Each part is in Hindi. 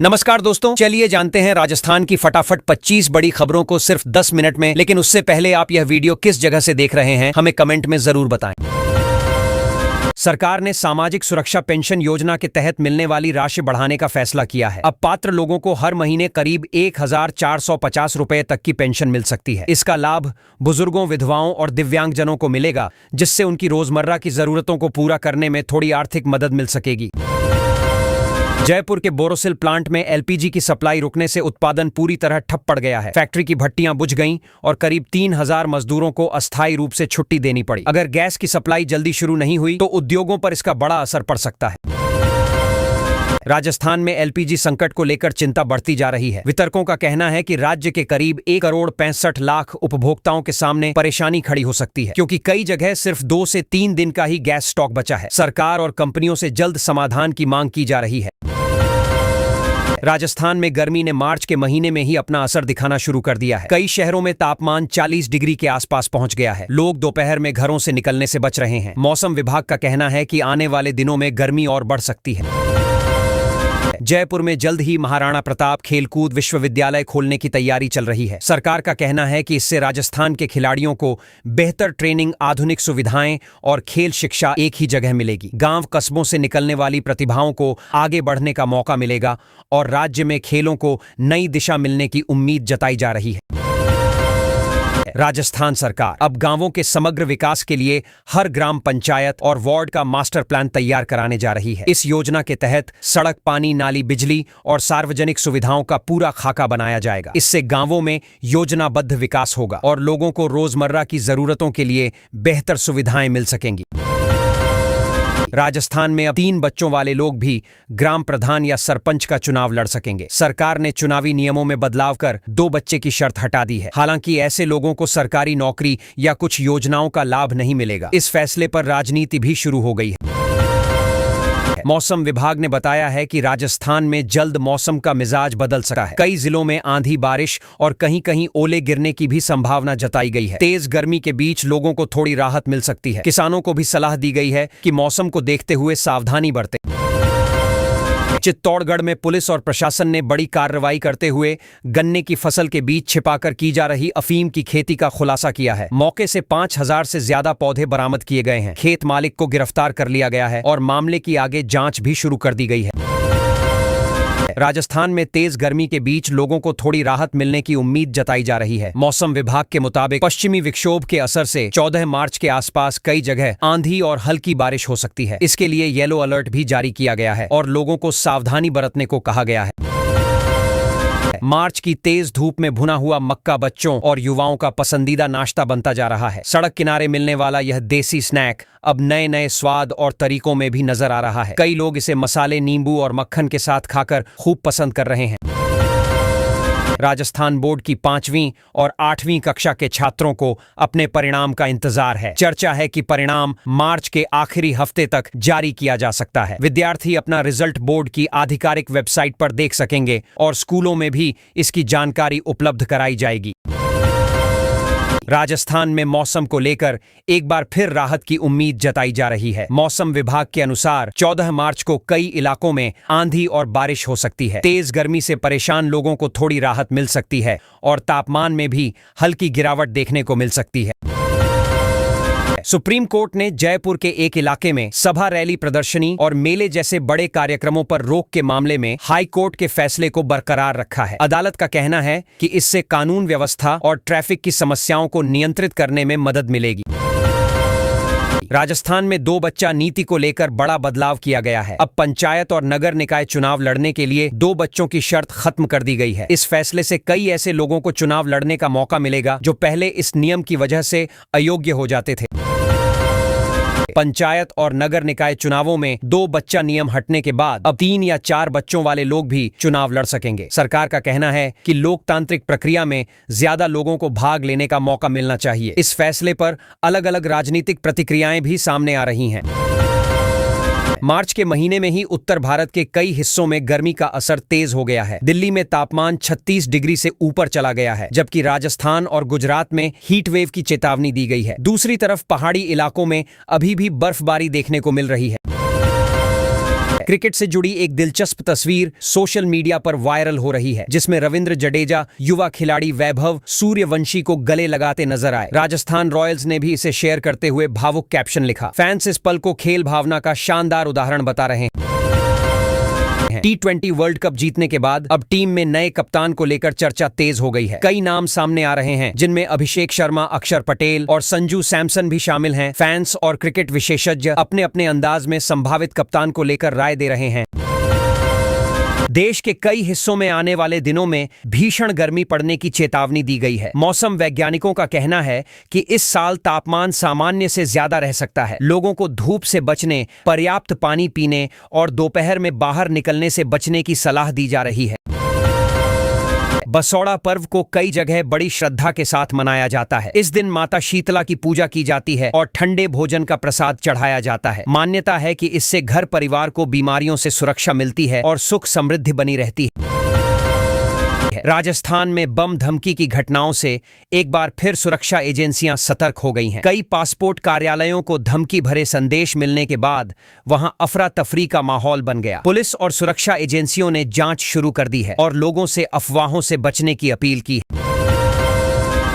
नमस्कार दोस्तों, चलिए जानते हैं राजस्थान की फटाफट 25 बड़ी खबरों को सिर्फ 10 मिनट में। लेकिन उससे पहले आप यह वीडियो किस जगह से देख रहे हैं हमें कमेंट में जरूर बताएं। सरकार ने सामाजिक सुरक्षा पेंशन योजना के तहत मिलने वाली राशि बढ़ाने का फैसला किया है। अब पात्र लोगों को हर महीने करीब 1450 रुपए तक की पेंशन मिल सकती है। इसका लाभ बुजुर्गों, विधवाओं और दिव्यांगजनों को मिलेगा, जिससे उनकी रोजमर्रा की जरूरतों को पूरा करने में थोड़ी आर्थिक मदद मिल सकेगी। जयपुर के बोरोसिल प्लांट में एलपीजी की सप्लाई रुकने से उत्पादन पूरी तरह ठप पड़ गया है। फैक्ट्री की भट्टियां बुझ गईं और करीब 3000 मजदूरों को अस्थायी रूप से छुट्टी देनी पड़ी। अगर गैस की सप्लाई जल्दी शुरू नहीं हुई तो उद्योगों पर इसका बड़ा असर पड़ सकता है। राजस्थान में एलपीजी संकट को लेकर चिंता बढ़ती जा रही है। वितरकों का कहना है कि राज्य के करीब 1,65,00,000 उपभोक्ताओं के सामने परेशानी खड़ी हो सकती है, क्योंकि कई जगह सिर्फ 2 से 3 दिन का ही गैस स्टॉक बचा है। सरकार और कंपनियों से जल्द समाधान की मांग की जा रही है। राजस्थान में गर्मी ने मार्च के महीने में ही अपना असर दिखाना शुरू कर दिया है। कई शहरों में तापमान 40 डिग्री के आसपास पहुंच गया है। लोग दोपहर में घरों से निकलने से बच रहे हैं। मौसम विभाग का कहना है कि आने वाले दिनों में गर्मी और बढ़ सकती है। जयपुर में जल्द ही महाराणा प्रताप खेलकूद विश्वविद्यालय खोलने की तैयारी चल रही है। सरकार का कहना है कि इससे राजस्थान के खिलाड़ियों को बेहतर ट्रेनिंग, आधुनिक सुविधाएं और खेल शिक्षा एक ही जगह मिलेगी। गांव कस्बों से निकलने वाली प्रतिभाओं को आगे बढ़ने का मौका मिलेगा और राज्य में खेलों को नई दिशा मिलने की उम्मीद जताई जा रही है। राजस्थान सरकार अब गांवों के समग्र विकास के लिए हर ग्राम पंचायत और वार्ड का मास्टर प्लान तैयार कराने जा रही है। इस योजना के तहत सड़क, पानी, नाली, बिजली और सार्वजनिक सुविधाओं का पूरा खाका बनाया जाएगा। इससे गांवों में योजनाबद्ध विकास होगा और लोगों को रोजमर्रा की जरूरतों के लिए बेहतर सुविधाएं मिल सकेंगी। राजस्थान में अब 3 बच्चों वाले लोग भी ग्राम प्रधान या सरपंच का चुनाव लड़ सकेंगे। सरकार ने चुनावी नियमों में बदलाव कर 2 बच्चे की शर्त हटा दी है। हालांकि ऐसे लोगों को सरकारी नौकरी या कुछ योजनाओं का लाभ नहीं मिलेगा। इस फैसले पर राजनीति भी शुरू हो गई है। मौसम विभाग ने बताया है कि राजस्थान में जल्द मौसम का मिजाज बदल सकता है। कई जिलों में आंधी, बारिश और कहीं-कहीं ओले गिरने की भी संभावना जताई गई है। तेज गर्मी के बीच लोगों को थोड़ी राहत मिल सकती है। किसानों को भी सलाह दी गई है कि मौसम को देखते हुए सावधानी बरतें। चित्तौड़गढ़ में पुलिस और प्रशासन ने बड़ी कार्रवाई करते हुए गन्ने की फसल के बीच छिपाकर की जा रही अफीम की खेती का खुलासा किया है। मौके से 5000 से ज्यादा पौधे बरामद किए गए हैं। खेत मालिक को गिरफ्तार कर लिया गया है और मामले की आगे जांच भी शुरू कर दी गई है। राजस्थान में तेज गर्मी के बीच लोगों को थोड़ी राहत मिलने की उम्मीद जताई जा रही है। मौसम विभाग के मुताबिक पश्चिमी विक्षोभ के असर से 14 मार्च के आसपास कई जगह आंधी और हल्की बारिश हो सकती है। इसके लिए येलो अलर्ट भी जारी किया गया है और लोगों को सावधानी बरतने को कहा गया है। मार्च की तेज धूप में भुना हुआ मक्का बच्चों और युवाओं का पसंदीदा नाश्ता बनता जा रहा है। सड़क किनारे मिलने वाला यह देसी स्नैक अब नए नए स्वाद और तरीकों में भी नजर आ रहा है। कई लोग इसे मसाले, नींबू और मक्खन के साथ खाकर खूब पसंद कर रहे हैं। राजस्थान बोर्ड की 5वीं और 8वीं कक्षा के छात्रों को अपने परिणाम का इंतजार है। चर्चा है कि परिणाम मार्च के आखिरी हफ्ते तक जारी किया जा सकता है। विद्यार्थी अपना रिजल्ट बोर्ड की आधिकारिक वेबसाइट पर देख सकेंगे और स्कूलों में भी इसकी जानकारी उपलब्ध कराई जाएगी। राजस्थान में मौसम को लेकर एक बार फिर राहत की उम्मीद जताई जा रही है। मौसम विभाग के अनुसार 14 मार्च को कई इलाकों में आंधी और बारिश हो सकती है। तेज गर्मी से परेशान लोगों को थोड़ी राहत मिल सकती है और तापमान में भी हल्की गिरावट देखने को मिल सकती है। सुप्रीम कोर्ट ने जयपुर के एक इलाके में सभा, रैली, प्रदर्शनी और मेले जैसे बड़े कार्यक्रमों पर रोक के मामले में हाई कोर्ट के फैसले को बरकरार रखा है। अदालत का कहना है कि इससे कानून व्यवस्था और ट्रैफिक की समस्याओं को नियंत्रित करने में मदद मिलेगी। राजस्थान में 2 बच्चा नीति को लेकर बड़ा बदलाव किया गया है। अब पंचायत और नगर निकाय चुनाव लड़ने के लिए 2 बच्चों की शर्त खत्म कर दी गई है। इस फैसले से कई ऐसे लोगों को चुनाव लड़ने का मौका मिलेगा जो पहले इस नियम की वजह से अयोग्य हो जाते थे। पंचायत और नगर निकाय चुनावों में 2 बच्चा नियम हटने के बाद अब 3 या 4 बच्चों वाले लोग भी चुनाव लड़ सकेंगे। सरकार का कहना है कि लोकतांत्रिक प्रक्रिया में ज्यादा लोगों को भाग लेने का मौका मिलना चाहिए। इस फैसले पर अलग अलग राजनीतिक प्रतिक्रियाएं भी सामने आ रही हैं। मार्च के महीने में ही उत्तर भारत के कई हिस्सों में गर्मी का असर तेज हो गया है। दिल्ली में तापमान 36 डिग्री से ऊपर चला गया है, जबकि राजस्थान और गुजरात में हीट वेव की चेतावनी दी गई है। दूसरी तरफ पहाड़ी इलाकों में अभी भी बर्फबारी देखने को मिल रही है। क्रिकेट से जुड़ी एक दिलचस्प तस्वीर सोशल मीडिया पर वायरल हो रही है, जिसमें रविंद्र जडेजा युवा खिलाड़ी वैभव सूर्यवंशी को गले लगाते नजर आए। राजस्थान रॉयल्स ने भी इसे शेयर करते हुए भावुक कैप्शन लिखा। फैंस इस पल को खेल भावना का शानदार उदाहरण बता रहे हैं। T20 वर्ल्ड कप जीतने के बाद अब टीम में नए कप्तान को लेकर चर्चा तेज हो गई है। कई नाम सामने आ रहे हैं, जिनमें अभिषेक शर्मा, अक्षर पटेल और संजू सैमसन भी शामिल हैं। फैंस और क्रिकेट विशेषज्ञ अपने अपने अंदाज में संभावित कप्तान को लेकर राय दे रहे हैं। देश के कई हिस्सों में आने वाले दिनों में भीषण गर्मी पड़ने की चेतावनी दी गई है। मौसम वैज्ञानिकों का कहना है कि इस साल तापमान सामान्य से ज्यादा रह सकता है। लोगों को धूप से बचने, पर्याप्त पानी पीने और दोपहर में बाहर निकलने से बचने की सलाह दी जा रही है। बसौड़ा पर्व को कई जगह बड़ी श्रद्धा के साथ मनाया जाता है। इस दिन माता शीतला की पूजा की जाती है और ठंडे भोजन का प्रसाद चढ़ाया जाता है। मान्यता है कि इससे घर परिवार को बीमारियों से सुरक्षा मिलती है और सुख समृद्धि बनी रहती है। राजस्थान में बम धमकी की घटनाओं से एक बार फिर सुरक्षा एजेंसियां सतर्क हो गई हैं। कई पासपोर्ट कार्यालयों को धमकी भरे संदेश मिलने के बाद वहां अफरा तफरी का माहौल बन गया। पुलिस और सुरक्षा एजेंसियों ने जांच शुरू कर दी है और लोगों से अफवाहों से बचने की अपील की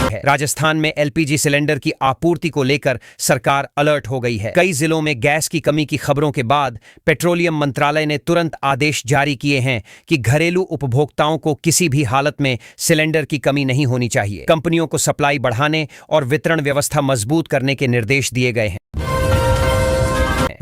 है। राजस्थान में एलपीजी सिलेंडर की आपूर्ति को लेकर सरकार अलर्ट हो गई है। कई जिलों में गैस की कमी की खबरों के बाद पेट्रोलियम मंत्रालय ने तुरंत आदेश जारी किए हैं कि घरेलू उपभोक्ताओं को किसी भी हालत में सिलेंडर की कमी नहीं होनी चाहिए। कंपनियों को सप्लाई बढ़ाने और वितरण व्यवस्था मजबूत करने के निर्देश दिए गए हैं।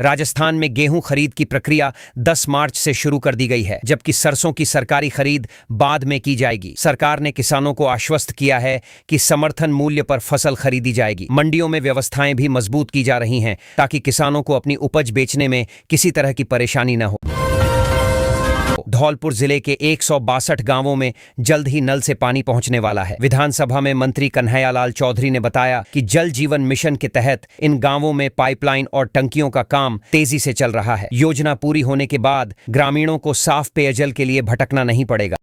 राजस्थान में गेहूं खरीद की प्रक्रिया 10 मार्च से शुरू कर दी गई है, जबकि सरसों की सरकारी खरीद बाद में की जाएगी। सरकार ने किसानों को आश्वस्त किया है कि समर्थन मूल्य पर फसल खरीदी जाएगी। मंडियों में व्यवस्थाएं भी मजबूत की जा रही हैं ताकि किसानों को अपनी उपज बेचने में किसी तरह की परेशानी न हो। धौलपुर जिले के 162 गांवों में जल्द ही नल से पानी पहुंचने वाला है। विधानसभा में मंत्री कन्हैयालाल चौधरी ने बताया कि जल जीवन मिशन के तहत इन गांवों में पाइपलाइन और टंकियों का काम तेजी से चल रहा है। योजना पूरी होने के बाद ग्रामीणों को साफ पेयजल के लिए भटकना नहीं पड़ेगा।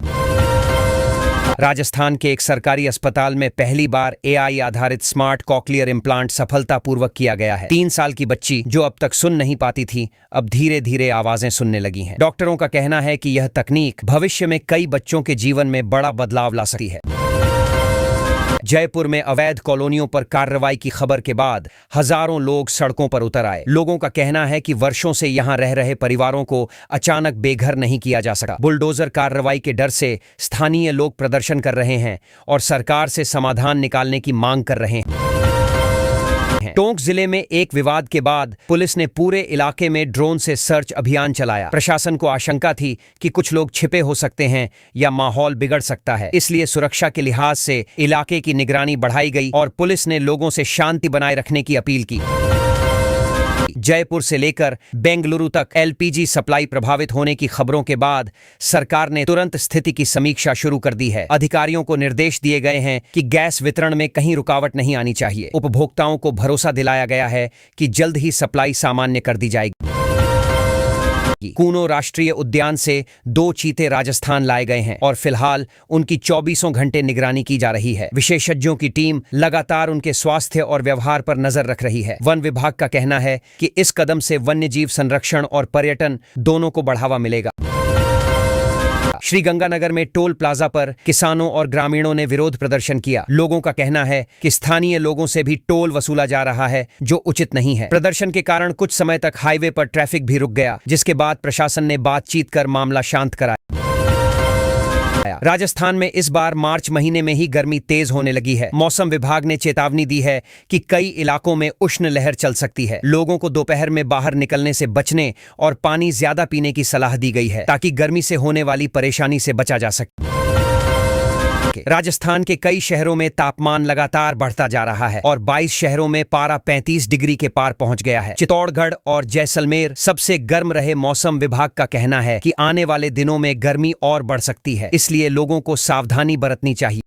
राजस्थान के एक सरकारी अस्पताल में पहली बार एआई आधारित स्मार्ट कॉकलियर इम्प्लांट सफलतापूर्वक किया गया है। 3 साल की बच्ची जो अब तक सुन नहीं पाती थी, अब धीरे धीरे आवाजें सुनने लगी हैं। डॉक्टरों का कहना है कि यह तकनीक भविष्य में कई बच्चों के जीवन में बड़ा बदलाव ला सकती है। जयपुर में अवैध कॉलोनियों पर कार्रवाई की खबर के बाद हजारों लोग सड़कों पर उतर आए। लोगों का कहना है कि वर्षों से यहां रह रहे परिवारों को अचानक बेघर नहीं किया जा सका। बुलडोजर कार्रवाई के डर से स्थानीय लोग प्रदर्शन कर रहे हैं और सरकार से समाधान निकालने की मांग कर रहे हैं। टोंक जिले में एक विवाद के बाद पुलिस ने पूरे इलाके में ड्रोन से सर्च अभियान चलाया। प्रशासन को आशंका थी कि कुछ लोग छिपे हो सकते हैं या माहौल बिगड़ सकता है, इसलिए सुरक्षा के लिहाज से इलाके की निगरानी बढ़ाई गई और पुलिस ने लोगों से शांति बनाए रखने की अपील की। जयपुर से लेकर बेंगलुरु तक एलपीजी सप्लाई प्रभावित होने की खबरों के बाद सरकार ने तुरंत स्थिति की समीक्षा शुरू कर दी है। अधिकारियों को निर्देश दिए गए हैं कि गैस वितरण में कहीं रुकावट नहीं आनी चाहिए। उपभोक्ताओं को भरोसा दिलाया गया है कि जल्द ही सप्लाई सामान्य कर दी जाएगी। कूनो राष्ट्रीय उद्यान से 2 चीते राजस्थान लाए गए हैं और फिलहाल उनकी 24 घंटे निगरानी की जा रही है। विशेषज्ञों की टीम लगातार उनके स्वास्थ्य और व्यवहार पर नजर रख रही है। वन विभाग का कहना है कि इस कदम से वन्यजीव संरक्षण और पर्यटन दोनों को बढ़ावा मिलेगा। श्रीगंगानगर में टोल प्लाजा पर किसानों और ग्रामीणों ने विरोध प्रदर्शन किया। लोगों का कहना है कि स्थानीय लोगों से भी टोल वसूला जा रहा है, जो उचित नहीं है। प्रदर्शन के कारण कुछ समय तक हाईवे पर ट्रैफिक भी रुक गया, जिसके बाद प्रशासन ने बातचीत कर मामला शांत कराया। राजस्थान में इस बार मार्च महीने में ही गर्मी तेज होने लगी है। मौसम विभाग ने चेतावनी दी है कि कई इलाकों में उष्ण लहर चल सकती है। लोगों को दोपहर में बाहर निकलने से बचने और पानी ज्यादा पीने की सलाह दी गई है, ताकि गर्मी से होने वाली परेशानी से बचा जा सके। राजस्थान के कई शहरों में तापमान लगातार बढ़ता जा रहा है और 22 शहरों में पारा 35 डिग्री के पार पहुंच गया है। चित्तौड़गढ़ और जैसलमेर सबसे गर्म रहे। मौसम विभाग का कहना है कि आने वाले दिनों में गर्मी और बढ़ सकती है, इसलिए लोगों को सावधानी बरतनी चाहिए।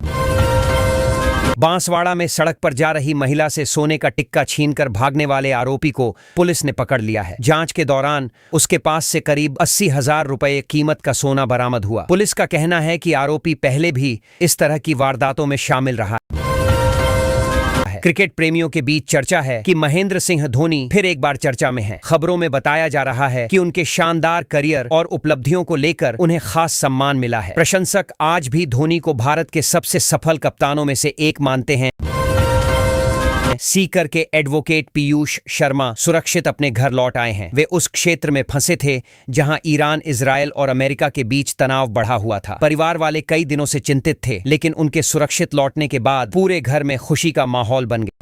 बांसवाड़ा में सड़क पर जा रही महिला से सोने का टिक्का छीनकर भागने वाले आरोपी को पुलिस ने पकड़ लिया है। जांच के दौरान उसके पास से करीब 80,000 रुपए कीमत का सोना बरामद हुआ। पुलिस का कहना है कि आरोपी पहले भी इस तरह की वारदातों में शामिल रहा है। क्रिकेट प्रेमियों के बीच चर्चा है कि महेंद्र सिंह धोनी फिर एक बार चर्चा में हैं। खबरों में बताया जा रहा है कि उनके शानदार करियर और उपलब्धियों को लेकर उन्हें खास सम्मान मिला है। प्रशंसक आज भी धोनी को भारत के सबसे सफल कप्तानों में से एक मानते हैं। सीकर के एडवोकेट पीयूष शर्मा सुरक्षित अपने घर लौट आए हैं। वे उस क्षेत्र में फंसे थे जहां ईरान, इजरायल और अमेरिका के बीच तनाव बढ़ा हुआ था। परिवार वाले कई दिनों से चिंतित थे, लेकिन उनके सुरक्षित लौटने के बाद पूरे घर में खुशी का माहौल बन गया।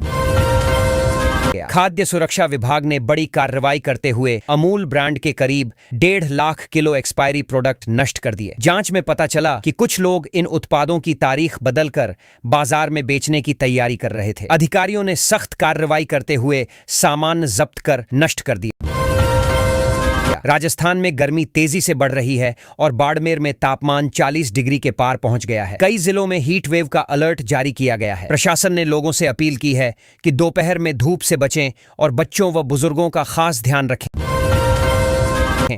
खाद्य सुरक्षा विभाग ने बड़ी कार्रवाई करते हुए अमूल ब्रांड के करीब 1.5 लाख किलो एक्सपायरी प्रोडक्ट नष्ट कर दिए। जांच में पता चला कि कुछ लोग इन उत्पादों की तारीख बदलकर बाजार में बेचने की तैयारी कर रहे थे। अधिकारियों ने सख्त कार्रवाई करते हुए सामान जब्त कर नष्ट कर दिया। राजस्थान में गर्मी तेजी से बढ़ रही है और बाड़मेर में तापमान 40 डिग्री के पार पहुंच गया है। कई जिलों में हीट वेव का अलर्ट जारी किया गया है। प्रशासन ने लोगों से अपील की है कि दोपहर में धूप से बचें और बच्चों व बुजुर्गों का खास ध्यान रखें।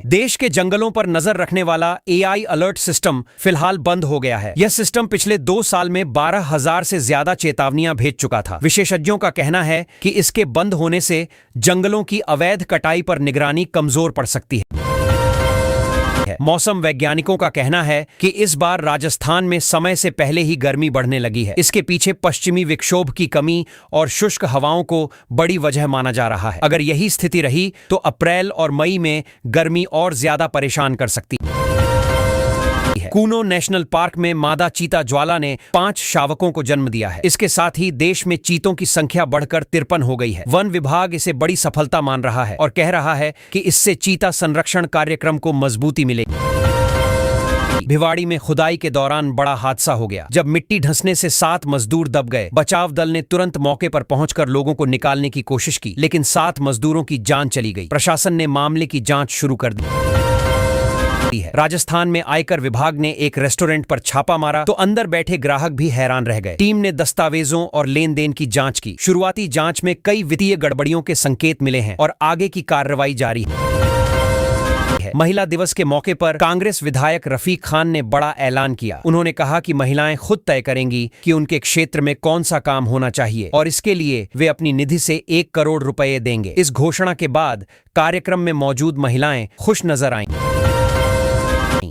देश के जंगलों पर नजर रखने वाला AI अलर्ट सिस्टम फिलहाल बंद हो गया है। यह सिस्टम पिछले 2 साल में 12,000 से ज्यादा चेतावनियां भेज चुका था। विशेषज्ञों का कहना है कि इसके बंद होने से जंगलों की अवैध कटाई पर निगरानी कमजोर पड़ सकती है। मौसम वैज्ञानिकों का कहना है कि इस बार राजस्थान में समय से पहले ही गर्मी बढ़ने लगी है। इसके पीछे पश्चिमी विक्षोभ की कमी और शुष्क हवाओं को बड़ी वजह माना जा रहा है। अगर यही स्थिति रही तो अप्रैल और मई में गर्मी और ज्यादा परेशान कर सकती है। कूनो नेशनल पार्क में मादा चीता ज्वाला ने 5 शावकों को जन्म दिया है। इसके साथ ही देश में चीतों की संख्या बढ़कर 53 हो गई है। वन विभाग इसे बड़ी सफलता मान रहा है और कह रहा है कि इससे चीता संरक्षण कार्यक्रम को मजबूती मिलेगी। भिवाड़ी में खुदाई के दौरान बड़ा हादसा हो गया। जब मिट्टी धंसने से 7 मजदूर दब गए। बचाव दल ने तुरंत मौके पर पहुंचकर लोगों को निकालने की कोशिश की, लेकिन 7 मजदूरों की जान चली गई। प्रशासन ने मामले की जांच शुरू कर दी है। राजस्थान में आयकर विभाग ने एक रेस्टोरेंट पर छापा मारा तो अंदर बैठे ग्राहक भी हैरान रह गए। टीम ने दस्तावेजों और लेन देन की जांच की। शुरुआती जांच में कई वित्तीय गड़बड़ियों के संकेत मिले हैं और आगे की कार्रवाई जारी है। महिला दिवस के मौके पर कांग्रेस विधायक रफीक खान ने बड़ा ऐलान किया। उन्होंने कहा कि महिलाएं खुद तय करेंगी कि उनके क्षेत्र में कौन सा काम होना चाहिए और इसके लिए वे अपनी निधि से 1 करोड़ रुपए देंगे। इस घोषणा के बाद कार्यक्रम में मौजूद महिलाएं खुश नजर आईं।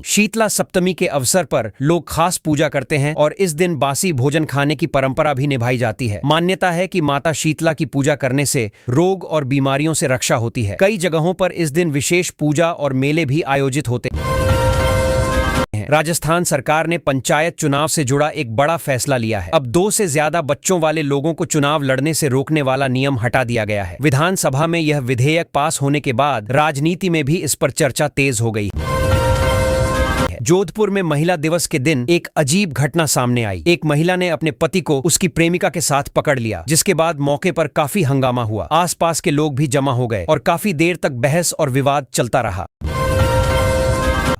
शीतला सप्तमी के अवसर पर लोग खास पूजा करते हैं और इस दिन बासी भोजन खाने की परंपरा भी निभाई जाती है। मान्यता है कि माता शीतला की पूजा करने से रोग और बीमारियों से रक्षा होती है। कई जगहों पर इस दिन विशेष पूजा और मेले भी आयोजित होते हैं। राजस्थान सरकार ने पंचायत चुनाव से जुड़ा एक बड़ा फैसला लिया है। अब 2 से ज्यादा बच्चों वाले लोगों को चुनाव लड़ने से रोकने वाला नियम हटा दिया गया है। विधानसभा में यह विधेयक पास होने के बाद राजनीति में भी इस पर चर्चा तेज हो गई। जोधपुर में महिला दिवस के दिन एक अजीब घटना सामने आई। एक महिला ने अपने पति को उसकी प्रेमिका के साथ पकड़ लिया, जिसके बाद मौके पर काफी हंगामा हुआ। आसपास के लोग भी जमा हो गए और काफी देर तक बहस और विवाद चलता रहा।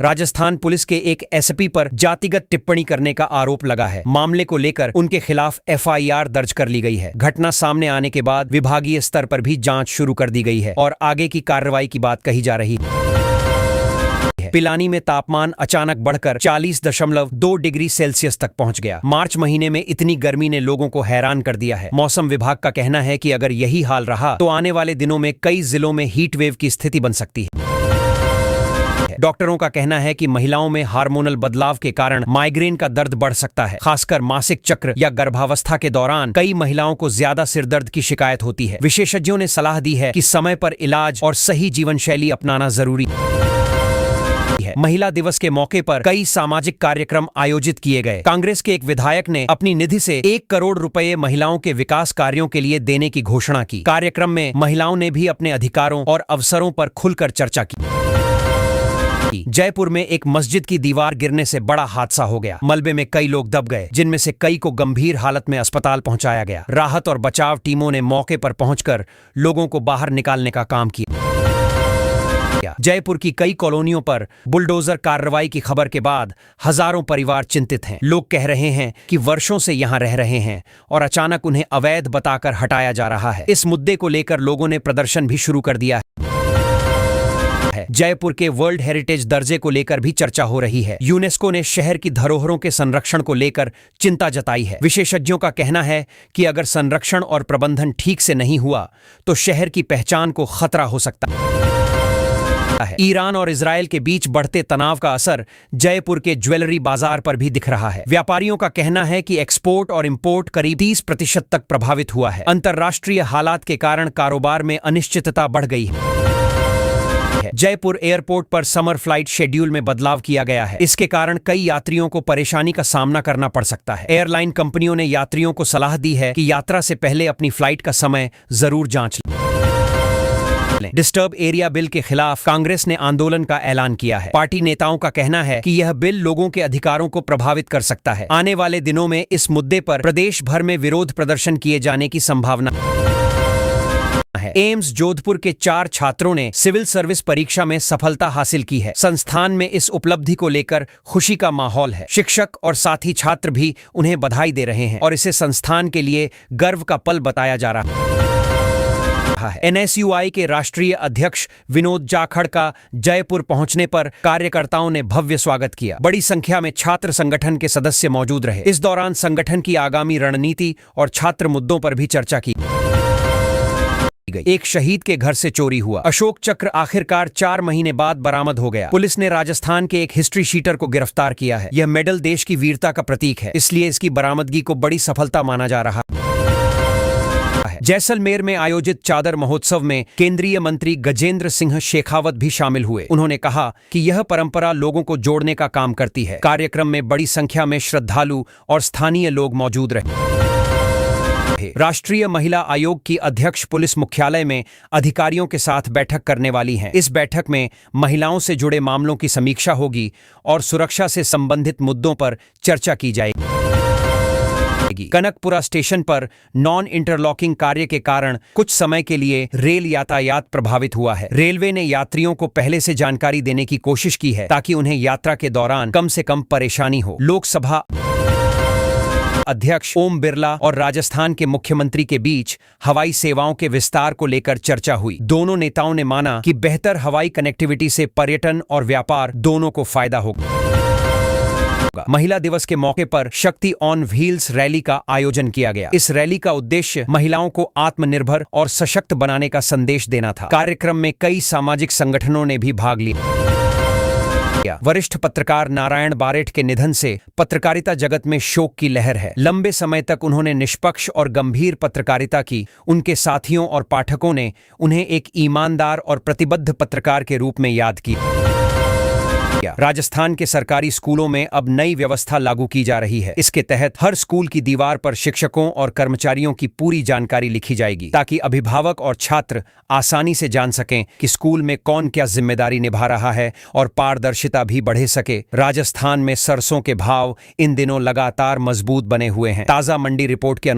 राजस्थान पुलिस के एक एसपी पर जातिगत टिप्पणी करने का आरोप लगा है। मामले को लेकर उनके खिलाफ FIR दर्ज कर ली गई है। घटना सामने आने के बाद विभागीय स्तर पर भी जांच शुरू कर दी गई है और आगे की कार्रवाई की बात कही जा रही है। पिलानी में तापमान अचानक बढ़कर 40.2 डिग्री सेल्सियस तक पहुंच गया। मार्च महीने में इतनी गर्मी ने लोगों को हैरान कर दिया है। मौसम विभाग का कहना है कि अगर यही हाल रहा तो आने वाले दिनों में कई जिलों में हीट वेव की स्थिति बन सकती है। डॉक्टरों का कहना है कि महिलाओं में हार्मोनल बदलाव के कारण माइग्रेन का दर्द बढ़ सकता है। खासकर मासिक चक्र या गर्भावस्था के दौरान कई महिलाओं को ज्यादा सिरदर्द की शिकायत होती है। विशेषज्ञों ने सलाह दी है कि समय पर इलाज और सही जीवन शैली अपनाना जरूरी है। महिला दिवस के मौके पर कई सामाजिक कार्यक्रम आयोजित किए गए। कांग्रेस के एक विधायक ने अपनी निधि से 1 करोड़ रुपए महिलाओं के विकास कार्यों के लिए देने की घोषणा की। कार्यक्रम में महिलाओं ने भी अपने अधिकारों और अवसरों पर खुलकर चर्चा की। जयपुर में एक मस्जिद की दीवार गिरने से बड़ा हादसा हो गया। मलबे में कई लोग दब गए, जिनमें से कई को गंभीर हालत में अस्पताल पहुंचाया गया। राहत और बचाव टीमों ने मौके पर पहुंचकर लोगों को बाहर निकालने का काम किया। जयपुर की कई कॉलोनियों पर बुलडोजर कार्रवाई की खबर के बाद हजारों परिवार चिंतित हैं। लोग कह रहे हैं कि वर्षों से यहां रह रहे हैं और अचानक उन्हें अवैध बताकर हटाया जा रहा है। इस मुद्दे को लेकर लोगों ने प्रदर्शन भी शुरू कर दिया है। है। जयपुर के वर्ल्ड हेरिटेज दर्जे को लेकर भी चर्चा हो रही है। यूनेस्को ने शहर की धरोहरों के संरक्षण को लेकर चिंता जताई है। विशेषज्ञों का कहना है कि अगर संरक्षण और प्रबंधन ठीक से नहीं हुआ तो शहर की पहचान को खतरा हो सकता है। ईरान और इजरायल के बीच बढ़ते तनाव का असर जयपुर के ज्वेलरी बाजार पर भी दिख रहा है। व्यापारियों का कहना है कि एक्सपोर्ट और इंपोर्ट करीब 30% तक प्रभावित हुआ है। अंतर्राष्ट्रीय हालात के कारण कारोबार में अनिश्चितता बढ़ गई है। जयपुर एयरपोर्ट पर समर फ्लाइट शेड्यूल में बदलाव किया गया है। इसके कारण कई यात्रियों को परेशानी का सामना करना पड़ सकता है। एयरलाइन कंपनियों ने यात्रियों को सलाह दी है कि यात्रा से पहले अपनी फ्लाइट का समय जरूर जांच लें। डिस्टर्ब एरिया बिल के खिलाफ कांग्रेस ने आंदोलन का ऐलान किया है। पार्टी नेताओं का कहना है कि यह बिल लोगों के अधिकारों को प्रभावित कर सकता है। आने वाले दिनों में इस मुद्दे पर प्रदेश भर में विरोध प्रदर्शन किए जाने की संभावना है। एम्स जोधपुर के 4 छात्रों ने सिविल सर्विस परीक्षा में सफलता हासिल की है। संस्थान में इस उपलब्धि को लेकर खुशी का माहौल है। शिक्षक और साथी छात्र भी उन्हें बधाई दे रहे हैं और इसे संस्थान के लिए गर्व का पल बताया जा रहा है। NSUI के राष्ट्रीय अध्यक्ष विनोद जाखड़ का जयपुर पहुंचने पर कार्यकर्ताओं ने भव्य स्वागत किया। बड़ी संख्या में छात्र संगठन के सदस्य मौजूद रहे। इस दौरान संगठन की आगामी रणनीति और छात्र मुद्दों पर भी चर्चा की गई। एक शहीद के घर से चोरी हुआ। अशोक चक्र आखिरकार 4 महीने बाद बरामद हो गया। पुलिस ने राजस्थान के एक हिस्ट्री शीटर को गिरफ्तार किया है। यह मेडल देश की वीरता का प्रतीक है, इसलिए इसकी बरामदगी को बड़ी सफलता माना जा रहा है। जैसलमेर में आयोजित चादर महोत्सव में केंद्रीय मंत्री गजेंद्र सिंह शेखावत भी शामिल हुए। उन्होंने कहा कि यह परंपरा लोगों को जोड़ने का काम करती है। कार्यक्रम में बड़ी संख्या में श्रद्धालु और स्थानीय लोग मौजूद रहे। राष्ट्रीय महिला आयोग की अध्यक्ष पुलिस मुख्यालय में अधिकारियों के साथ बैठक करने वाली हैं। इस बैठक में महिलाओं से जुड़े मामलों की समीक्षा होगी और सुरक्षा से संबंधित मुद्दों पर चर्चा की जाएगी। कनकपुरा स्टेशन पर नॉन इंटरलॉकिंग कार्य के कारण कुछ समय के लिए रेल यातायात प्रभावित हुआ है। रेलवे ने यात्रियों को पहले से जानकारी देने की कोशिश की है ताकि उन्हें यात्रा के दौरान कम से कम परेशानी हो। लोकसभा अध्यक्ष ओम बिरला और राजस्थान के मुख्यमंत्री के बीच हवाई सेवाओं के विस्तार को लेकर चर्चा हुई। दोनों नेताओं ने माना कि बेहतर हवाई कनेक्टिविटी से पर्यटन और व्यापार दोनों को फायदा होगा। महिला दिवस के मौके पर शक्ति ऑन व्हील्स रैली का आयोजन किया गया। इस रैली का उद्देश्य महिलाओं को आत्मनिर्भर और सशक्त बनाने का संदेश देना था। कार्यक्रम में कई सामाजिक संगठनों ने भी भाग लिया। वरिष्ठ पत्रकार नारायण बारेठ के निधन से पत्रकारिता जगत में शोक की लहर है। लंबे समय तक उन्होंने निष्पक्ष और गंभीर पत्रकारिता की। उनके साथियों और पाठकों ने उन्हें एक ईमानदार और प्रतिबद्ध पत्रकार के रूप में याद किया। राजस्थान के सरकारी स्कूलों में अब नई व्यवस्था लागू की जा रही है। इसके तहत हर स्कूल की दीवार पर शिक्षकों और कर्मचारियों की पूरी जानकारी लिखी जाएगी ताकि अभिभावक और छात्र आसानी से जान सकें कि स्कूल में कौन क्या जिम्मेदारी निभा रहा है और पारदर्शिता भी बढ़े सके। राजस्थान में सरसों के भाव इन दिनों लगातार मजबूत बने हुए हैं। ताजा मंडी रिपोर्ट के अनुसार